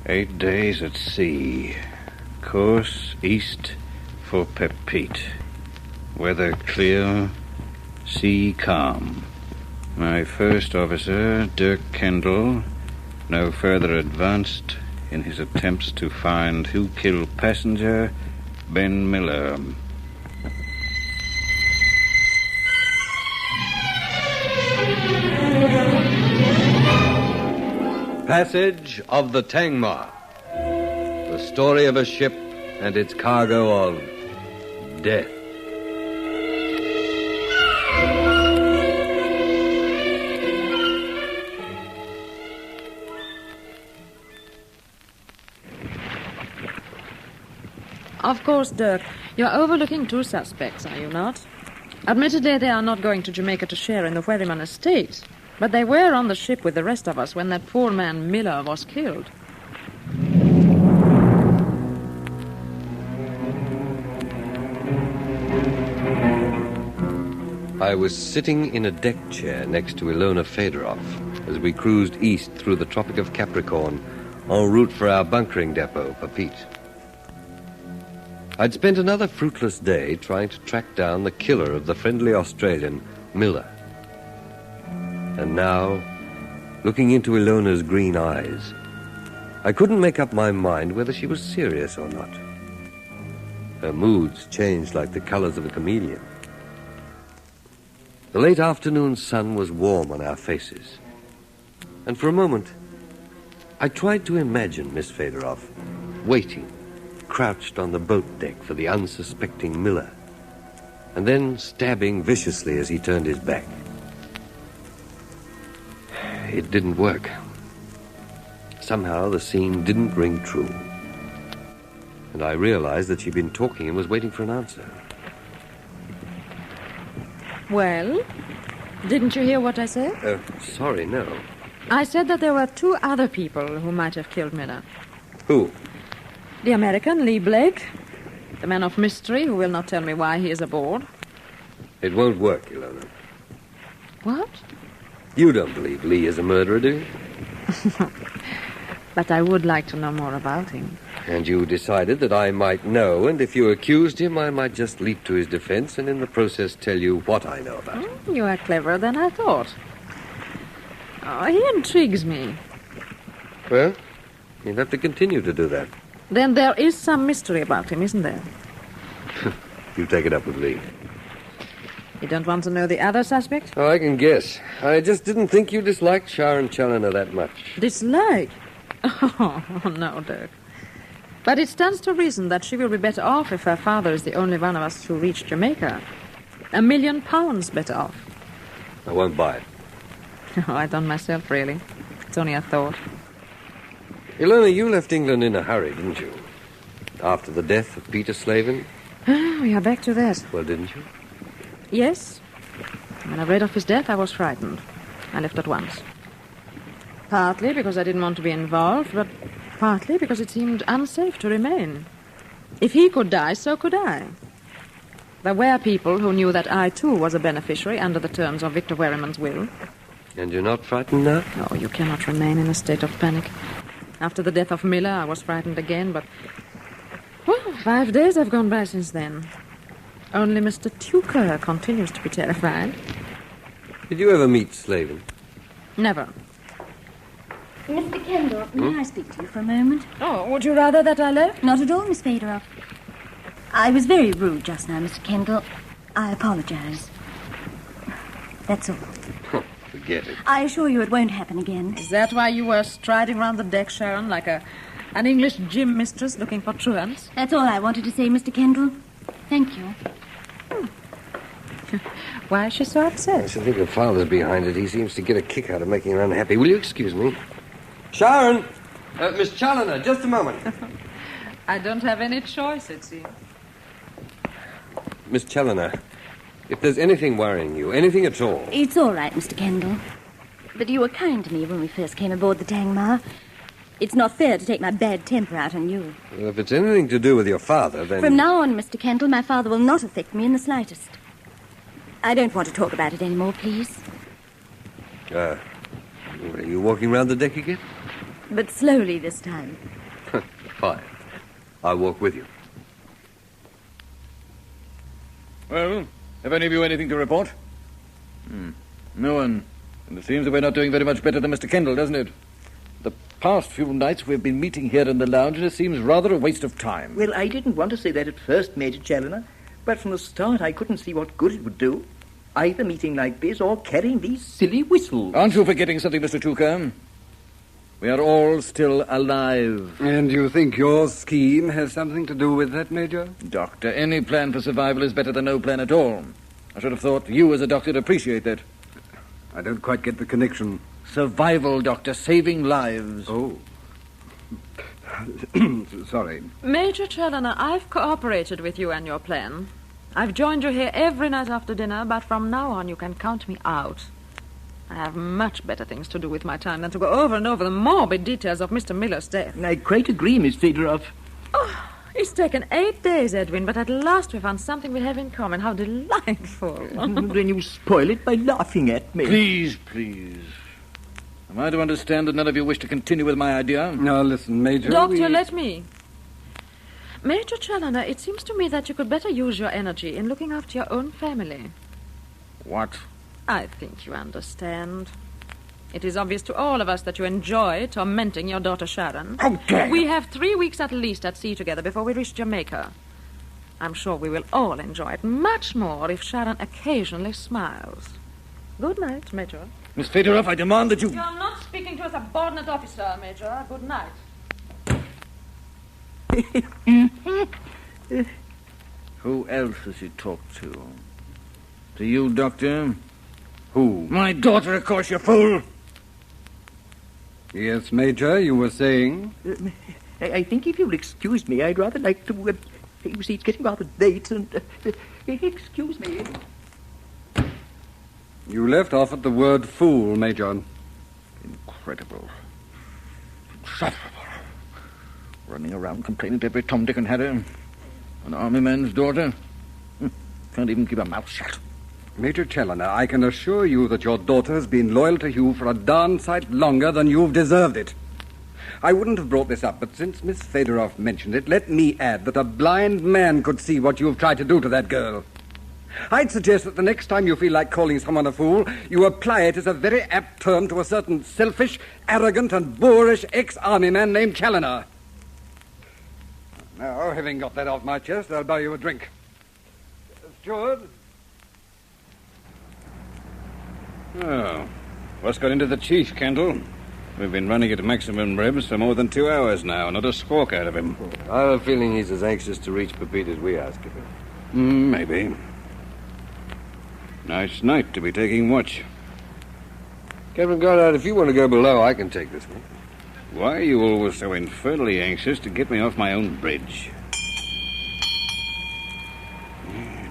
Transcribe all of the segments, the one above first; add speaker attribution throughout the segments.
Speaker 1: 8 days at sea. Course east for Pepite. Weather clear, sea calm. My first officer, Dirk Kendall, no further advanced in his attempts to find who killed passenger Ben Miller.
Speaker 2: Passage of the Tangmar. The story of a ship and its cargo of death.
Speaker 3: Of course, Dirk, you're overlooking 2 suspects, are you not? Admittedly, they are not going to Jamaica to share in the Wherryman estate, but they were on the ship with the rest of us when that poor man Miller was killed.
Speaker 2: I was sitting in a deck chair next to Ilona Fedorov as we cruised east through the Tropic of Capricorn en route for our bunkering depot, Pepite. I'd spent another fruitless day trying to track down the killer of the friendly Australian, Miller. And now, looking into Ilona's green eyes, I couldn't make up my mind whether she was serious or not. Her moods changed like the colors of a chameleon. The late afternoon sun was warm on our faces. And for a moment, I tried to imagine Miss Fedorov waiting, crouched on the boat deck for the unsuspecting Miller, and then stabbing viciously as he turned his back. It didn't work. Somehow the scene didn't ring true. And I realized that she'd been talking and was waiting for an answer.
Speaker 3: Well, didn't you hear what I said?
Speaker 2: Sorry, no.
Speaker 3: I said that there were 2 other people who might have killed Miller.
Speaker 2: Who?
Speaker 3: The American, Lee Blake, the man of mystery who will not tell me why he is aboard.
Speaker 2: It won't work, Ilona.
Speaker 3: What?
Speaker 2: You don't believe Lee is a murderer, do you?
Speaker 3: But I would like to know more about him.
Speaker 2: And you decided that I might know, and if you accused him, I might just leap to his defense and in the process tell you what I know about him.
Speaker 3: You are cleverer than I thought. Oh, he intrigues me.
Speaker 2: Well, you'll have to continue to do that.
Speaker 3: Then there is some mystery about him, isn't there?
Speaker 2: You take it up with Lee.
Speaker 3: You don't want to know the other suspect?
Speaker 2: Oh, I can guess. I just didn't think you disliked Sharon Challoner that much.
Speaker 3: Dislike? Oh, no, Dirk. But it stands to reason that she will be better off if her father is the only one of us who reached Jamaica. £1 million better off.
Speaker 2: I won't buy it.
Speaker 3: Oh, I don't myself, really. It's only a thought.
Speaker 2: Ilona, you left England in a hurry, didn't you? After the death of Peter Slavin?
Speaker 3: We are back to that.
Speaker 2: Well, didn't you?
Speaker 3: Yes. When I read of his death, I was frightened. I left at once. Partly because I didn't want to be involved, but partly because it seemed unsafe to remain. If he could die, so could I. There were people who knew that I, too, was a beneficiary under the terms of Victor Wherryman's will.
Speaker 2: And you're not frightened now?
Speaker 3: Oh, you cannot remain in a state of panic. After the death of Miller, I was frightened again, but... Well, 5 days have gone by since then. Only Mr. Tucker continues to be terrified.
Speaker 2: Did you ever meet Slavin?
Speaker 3: Never.
Speaker 4: Mr. Kendall, may I speak to you for a moment?
Speaker 3: Oh, would you rather that I left?
Speaker 4: Not at all, Miss Fedorov. I was very rude just now, Mr. Kendall. I apologize. That's all.
Speaker 2: Forget it.
Speaker 4: I assure you it won't happen again.
Speaker 3: Is that why you were striding round the deck, Sharon, like an English gym mistress looking for truants?
Speaker 4: That's all I wanted to say, Mr. Kendall. Thank you.
Speaker 3: Why is she so upset?
Speaker 2: I should think her father's behind it. He seems to get a kick out of making her unhappy. Will you excuse me? Sharon! Miss Challoner, just a moment.
Speaker 3: I don't have any choice, it seems.
Speaker 2: Miss Challoner, if there's anything worrying you, anything at all...
Speaker 4: It's all right, Mr. Kendall. But you were kind to me when we first came aboard the Tangmar. It's not fair to take my bad temper out on you.
Speaker 2: Well, if it's anything to do with your father, then...
Speaker 4: From now on, Mr. Kendall, my father will not affect me in the slightest. I don't want to talk about it anymore, please.
Speaker 2: Are you walking round the deck again?
Speaker 4: But slowly this time.
Speaker 2: Fine. I'll walk with you.
Speaker 1: Well, have any of you anything to report? No one. And it seems that we're not doing very much better than Mr. Kendall, doesn't it? The past few nights we've been meeting here in the lounge, and it seems rather a waste of time.
Speaker 5: Well, I didn't want to say that at first, Major Challoner, but from the start I couldn't see what good it would do. Either meeting like this or carrying these silly whistles.
Speaker 1: Aren't you forgetting something, Mr. Tucker? We are all still alive.
Speaker 6: And you think your scheme has something to do with that, Major?
Speaker 1: Doctor, any plan for survival is better than no plan at all. I should have thought you as a doctor would appreciate that.
Speaker 6: I don't quite get the connection.
Speaker 1: Survival, Doctor, saving lives.
Speaker 6: Oh. Sorry.
Speaker 3: Major Challoner, I've cooperated with you and your plan. I've joined you here every night after dinner, but from now on you can count me out. I have much better things to do with my time than to go over and over the morbid details of Mr. Miller's death.
Speaker 5: I quite agree, Miss Federoff.
Speaker 3: Oh, it's taken 8 days, Edwin, but at last we found something we have in common. How delightful.
Speaker 5: Then you spoil it by laughing at me.
Speaker 1: Please. Am I to understand that none of you wish to continue with my idea?
Speaker 6: Now, listen, Major.
Speaker 3: Doctor, let me. Major Challoner, it seems to me that you could better use your energy in looking after your own family.
Speaker 1: What?
Speaker 3: I think you understand. It is obvious to all of us that you enjoy tormenting your daughter Sharon.
Speaker 5: How dare you!
Speaker 3: We have 3 weeks at least at sea together before we reach Jamaica. I'm sure we will all enjoy it much more if Sharon occasionally smiles. Good night, Major.
Speaker 1: Miss Federoff, I demand that you...
Speaker 3: You are not speaking to a subordinate officer, Major. Good night.
Speaker 1: Who else has she talked to? To you, Doctor? Who? My daughter, of course, you fool!
Speaker 6: Yes, Major, you were saying?
Speaker 5: I think if you'll excuse me, I'd rather like to... you see, it's getting rather late, and... excuse me.
Speaker 6: You left off at the word fool, Major.
Speaker 1: Incredible. Insufferable. Running around complaining to every Tom, Dick, and Harry. An army man's daughter. Can't even keep her mouth shut.
Speaker 6: Major Challoner, I can assure you that your daughter has been loyal to you for a darn sight longer than you've deserved it. I wouldn't have brought this up, but since Miss Federoff mentioned it, let me add that a blind man could see what you've tried to do to that girl. I'd suggest that the next time you feel like calling someone a fool, you apply it as a very apt term to a certain selfish, arrogant, and boorish ex-army man named Challoner. Now, having got that off my chest, I'll buy you a drink. Steward?
Speaker 1: Oh. What's got into the chief, Kendall? We've been running at maximum revs for more than 2 hours now. Not a squawk out of him.
Speaker 2: I have a feeling he's as anxious to reach Pepita as we are, Skipper.
Speaker 1: Maybe. Nice night to be taking watch.
Speaker 2: Captain Goddard, if you want to go below, I can take this one.
Speaker 1: Why are you always so infernally anxious to get me off my own bridge?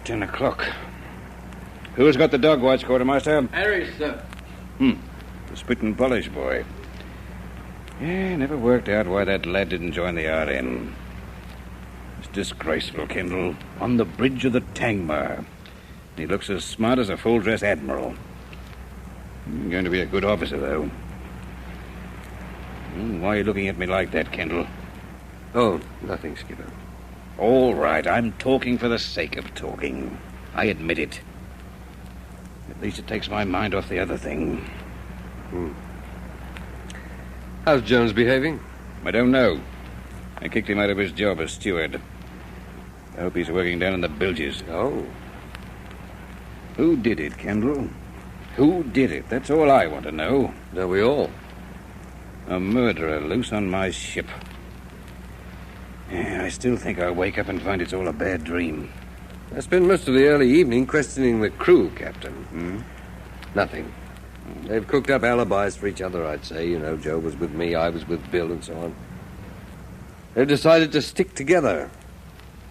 Speaker 1: 10 o'clock. Who's got the dog watch, Quartermaster?
Speaker 7: Harry, sir.
Speaker 1: The spit and polish boy. Yeah, never worked out why that lad didn't join the RN. It's disgraceful, Kendall. On the bridge of the Tangmar. He looks as smart as a full-dress admiral. He's going to be a good officer, though. Why are you looking at me like that, Kendall?
Speaker 2: Oh, nothing, Skipper.
Speaker 1: All right, I'm talking for the sake of talking. I admit it. At least it takes my mind off the other thing.
Speaker 2: How's Jones behaving?
Speaker 1: I don't know. I kicked him out of his job as steward. I hope he's working down in the bilges.
Speaker 2: Oh.
Speaker 1: Who did it, Kendall? Who did it? That's all I want to know.
Speaker 2: Don't we all?
Speaker 1: A murderer loose on my ship. Yeah, I still think I'll wake up and find it's all a bad dream.
Speaker 2: I spent most of the early evening questioning the crew, Captain. Nothing. They've cooked up alibis for each other, I'd say. You know, Joe was with me, I was with Bill, and so on. They've decided to stick together.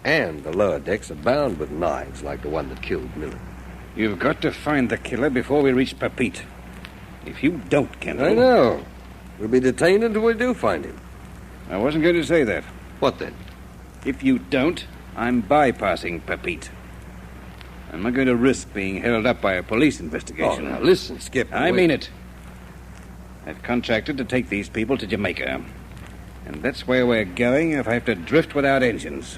Speaker 2: And the lower decks are bound with knives like the one that killed Miller.
Speaker 1: You've got to find the killer before we reach Pepita. If you don't, Kendall...
Speaker 2: I know. We'll be detained until we do find him.
Speaker 1: I wasn't going to say that.
Speaker 2: What then?
Speaker 1: If you don't, I'm bypassing Pepita. I'm not going to risk being held up by a police investigation.
Speaker 2: Oh, now listen, Skip.
Speaker 1: I mean it. I've contracted to take these people to Jamaica. And that's where we're going if I have to drift without engines.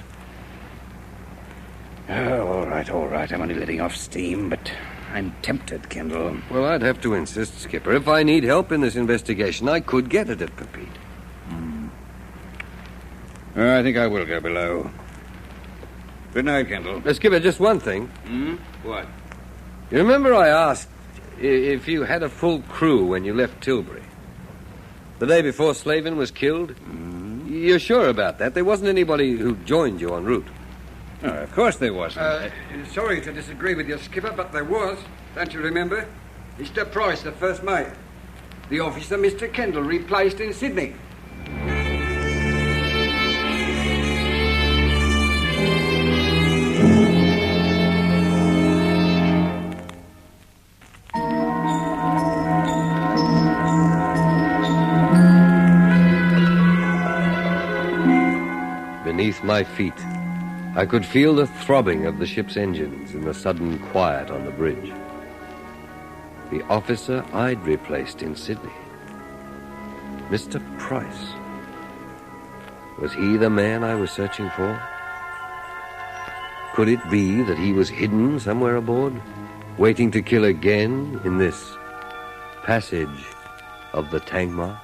Speaker 1: Oh, all right. I'm only letting off steam, but I'm tempted, Kendall.
Speaker 2: Well, I'd have to insist, Skipper. If I need help in this investigation, I could get it at Pepite.
Speaker 1: I think I will go below. Good night, Kendall.
Speaker 2: Skipper, just one thing.
Speaker 1: What?
Speaker 2: You remember I asked if you had a full crew when you left Tilbury? The day before Slavin was killed? You're sure about that? There wasn't anybody who joined you en route?
Speaker 1: Oh, of course there wasn't.
Speaker 6: Sorry to disagree with you, Skipper, but there was. Don't you remember? Mr. Price, the first mate. The officer Mr. Kendall replaced in Sydney.
Speaker 2: Beneath my feet, I could feel the throbbing of the ship's engines in the sudden quiet on the bridge. The officer I'd replaced in Sydney. Mr. Price. Was he the man I was searching for? Could it be that he was hidden somewhere aboard, waiting to kill again in this passage of the Tangmar?